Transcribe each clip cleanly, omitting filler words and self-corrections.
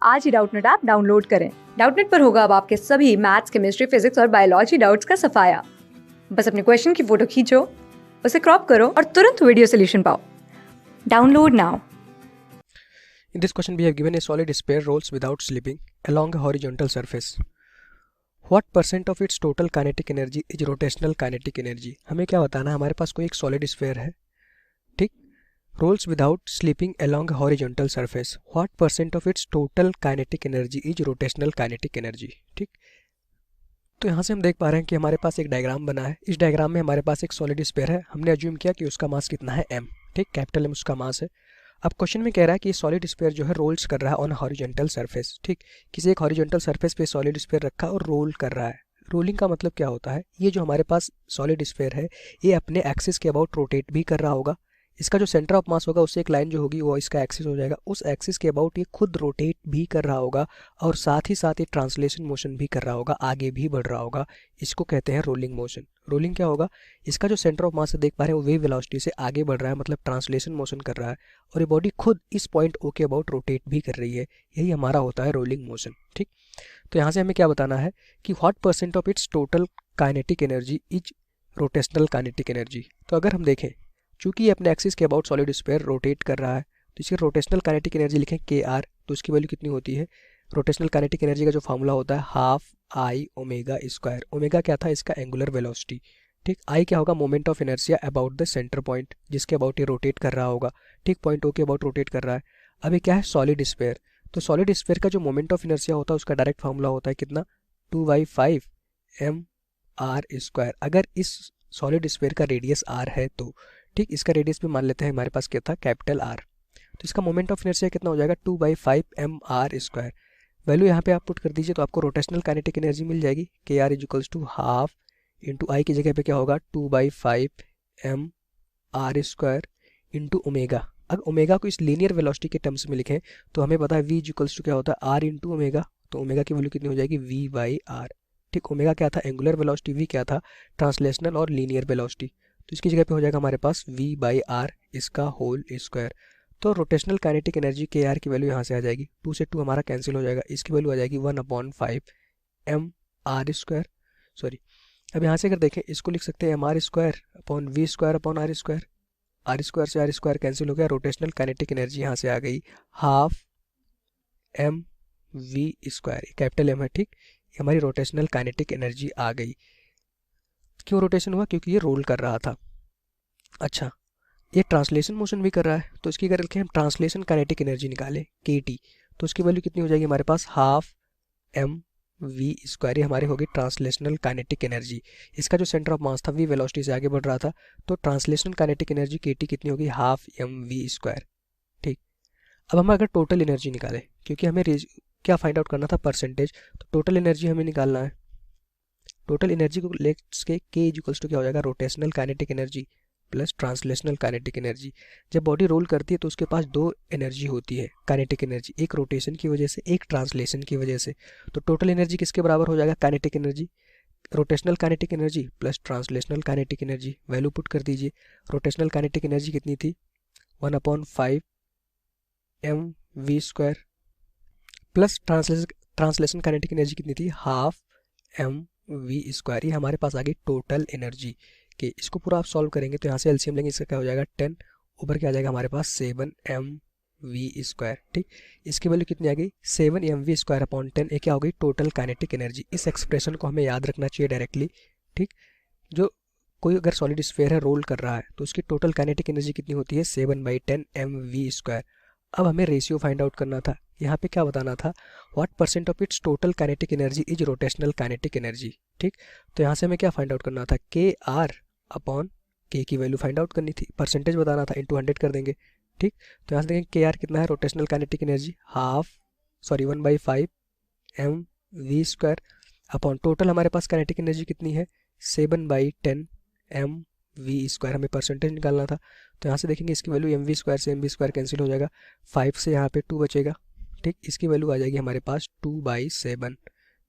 आज ही Doubtnut app download करें। Doubtnut पर होगा अब आपके सभी मैथ्स, केमिस्ट्री, फिजिक्स और बायोलॉजी डाउट्स का सफाया। बस अपने क्वेश्चन की फोटो खींचो, उसे क्रॉप करो और तुरंत वीडियो सोल्यूशन पाओ। Download now. In this question we have given a solid sphere rolls without slipping along a horizontal surface. What percent of its total kinetic energy is rotational kinetic energy? हमें क्या बताना है, हमारे पास कोई एक solid sphere है, ठीक, rolls without slipping along a horizontal surface. What percent of its total kinetic energy is rotational kinetic energy? ठीक, तो यहाँ से हम देख पा रहे हैं कि हमारे पास एक डायग्राम बना है। इस डायग्राम में हमारे पास एक सॉलिड स्फीयर है। हमने अज्यूम किया कि उसका मास कितना है, m, ठीक, कैपिटल M उसका मास है। अब क्वेश्चन में कह रहा है कि सॉलिड स्फीयर जो है रोल्स कर रहा है ऑन हॉरिजॉन्टल सरफेस, ठीक, किसी एक हॉरिजॉन्टल सरफेस पे सॉलिड स्फीयर रखा और रोल कर रहा है। रोलिंग का मतलब क्या होता है, ये जो हमारे पास सॉलिड स्फीयर है ये अपने एक्सिस के अबाउट रोटेट भी कर रहा होगा। इसका जो सेंटर ऑफ मास होगा उससे एक लाइन जो होगी वो इसका एक्सिस हो जाएगा, उस एक्सिस के अबाउट ये खुद रोटेट भी कर रहा होगा और साथ ही ये ट्रांसलेशन मोशन भी कर रहा होगा, आगे भी बढ़ रहा होगा। इसको कहते हैं रोलिंग मोशन। रोलिंग क्या होगा, इसका जो सेंटर ऑफ मास है देख पा रहे हैं वो वेव वेलोसिटी से आगे बढ़ रहा है, मतलब ट्रांसलेशन मोशन कर रहा है, और ये बॉडी खुद इस पॉइंट ओ के अबाउट रोटेट भी कर रही है। यही हमारा होता है रोलिंग मोशन, ठीक। तो यहाँ से हमें क्या बताना है कि what percent of its total kinetic energy is rotational kinetic energy. तो अगर हम देखें, चूंकि ये अपने एक्सिस के अबाउट सॉलिड स्फीयर रोटेट कर रहा है, तो इसकी रोटेशनल काइनेटिक एनर्जी लिखें KR, तो उसकी वैल्यू कितनी होती है। रोटेशनल काइनेटिक एनर्जी का जो फार्मूला होता है half I omega square. Omega क्या था, इसका एंगुलर वेलोसिटी, ठीक। आई क्या होगा, moment of inertia about the centre point, जिसके अबाउट ये रोटेट कर रहा होगा, ठीक, पॉइंट ओ के अबाउट रोटेट कर रहा है। अब ये क्या है, सॉलिड स्फीयर। तो सॉलिड स्फीयर का जो मोमेंट ऑफ इनर्शिया होता है उसका डायरेक्ट फार्मूला होता है कितना, 2/5 mr²। अगर इस सॉलिड स्फीयर का रेडियस r है तो, ठीक, इसका रेडियस भी मान लेते हैं हमारे पास क्या था, कैपिटल R। तो इसका मोमेंट ऑफ इनर्शिया कितना हो जाएगा, 2/5 mr²। वैल्यू यहाँ पे आप पुट कर दीजिए तो आपको रोटेशनल काइनेटिक एनर्जी मिल जाएगी, KR equals to half into I की जगह पे क्या होगा 2/5 mr² इंटू ओमेगा। अगर ओमेगा को इस लीनियर वेलोसिटी के टर्म्स में लिखें तो हमें पता है V इक्वल्स टू क्या होता है R इंटू ओमेगा। तो ओमेगा की वैल्यू कितनी हो जाएगी, V/R, ठीक। ओमेगा क्या था, एंगुलर वेलोसिटी, V क्या था, ट्रांसलेशनल और लीनियर वेलोसिटी। तो इसकी जगह पे हो जाएगा हमारे पास V/R इसका होल स्क्वायर। तो रोटेशनल काइनेटिक एनर्जी KR की वैल्यू यहाँ से आ जाएगी, 2 से 2 हमारा कैंसिल हो जाएगा, इसकी वैल्यू आ जाएगी 1/5 mr²। सॉरी, अब यहाँ से अगर देखें इसको लिख सकते हैं mr² upon V² upon R²। R² से R² कैंसिल हो गया, रोटेशनल काइनेटिक एनर्जी यहाँ से आ गई हाफ mv², कैपिटल M है, ठीक। हमारी रोटेशनल काइनेटिक एनर्जी आ गई। क्यों रोटेशन हुआ, क्योंकि ये रोल कर रहा था। अच्छा, ये ट्रांसलेशन मोशन भी कर रहा है, तो इसकी अगर लिखें हम ट्रांसलेशन काइनेटिक एनर्जी निकालें KT, तो उसकी वैल्यू कितनी हो जाएगी हमारे पास, हाफ mv²। ये हमारी होगी ट्रांसलेशनल काइनेटिक एनर्जी। इसका जो सेंटर ऑफ मास था V वेलोसिटी से आगे बढ़ रहा था, तो ट्रांसलेशनल काइनेटिक एनर्जी KT कितनी होगी, हाफ mv², ठीक। अब हम अगर टोटल एनर्जी निकालें, क्योंकि हमें क्या फाइंड आउट करना था, परसेंटेज, तो टोटल एनर्जी हमें निकालना है। टोटल एनर्जी को लेट्स के K इक्वल्स टू क्या हो जाएगा, rotational kinetic energy plus translational kinetic energy. जब बॉडी रोल करती है तो उसके पास दो एनर्जी होती है काइनेटिक एनर्जी, एक रोटेशन की वजह से, एक ट्रांसलेशन की वजह से। तो टोटल एनर्जी किसके बराबर हो जाएगा, kinetic energy, rotational kinetic energy plus translational kinetic energy. Value put कर दीजिए, रोटेशनल काइनेटिक एनर्जी कितनी थी, 1/5 mv² plus translation kinetic energy कितनी थी, हाफ mv²। ये हमारे पास आ गई टोटल एनर्जी के। इसको पूरा आप सॉल्व करेंगे तो यहाँ से एलसीएम लेंगे, इसका क्या हो जाएगा 10, ऊपर क्या आ जाएगा हमारे पास 7 mv², ठीक। इसकी वैल्यू कितनी आ गई, 7 mv² अपॉन 10। ये क्या हो गई, टोटल काइनेटिक एनर्जी। इस एक्सप्रेशन को हमें याद रखना चाहिए डायरेक्टली, ठीक। जो कोई अगर सॉलिड स्फीयर है रोल कर रहा है तो उसकी टोटल काइनेटिक एनर्जी कितनी होती है, 7/10 mv²। अब हमें रेशियो फाइंड आउट करना था। यहाँ पे क्या बताना था, what percent of its total kinetic energy is rotational kinetic energy, ठीक। तो यहाँ से हमें क्या फाइंड आउट करना था, KR अपॉन K की वैल्यू फाइंड आउट करनी थी, परसेंटेज बताना था, इंटू 100 कर देंगे, ठीक। तो यहाँ से देखेंगे KR कितना है, rotational kinetic energy 1/5 mv² upon total हमारे पास काइनेटिक एनर्जी कितनी है, 7/10 mv²। हमें परसेंटेज निकालना था, तो यहाँ से देखेंगे इसकी वैल्यू mv² से mv² कैंसिल हो जाएगा, 5 से यहाँ पे 2 बचेगा, ठीक। इसकी वैल्यू आ जाएगी हमारे पास 2/7,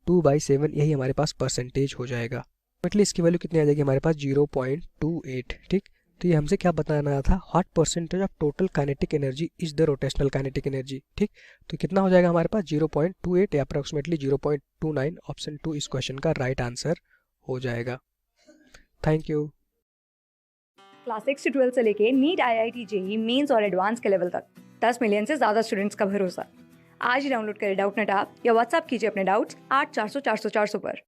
2/7 यही हमारे पास परसेंटेज हो जाएगा। मतलब इसकी वैल्यू कितनी आ जाएगी हमारे पास, 0.28, ठीक। तो ये हमसे क्या बताना था, what percentage of total kinetic energy is the rotational kinetic energy. ठीक, तो कितना हो जाएगा हमारे पास 0.28 या अप्रोक्सीमेटली 0.29। ऑप्शन 2 इस क्वेश्चन का राइट आंसर हो जाएगा। Thank you. क्लास 6 से 12 से लेके नीट, IIT, जेई मेंस और एडवांस के लेवल तक 10 मिलियन से ज़्यादा स्टूडेंट्स का भरोसा। आज ही डाउनलोड करें डाउटनेट ऐप या व्हाट्सएप कीजिए अपने डाउट्स 8400 400 400 पर।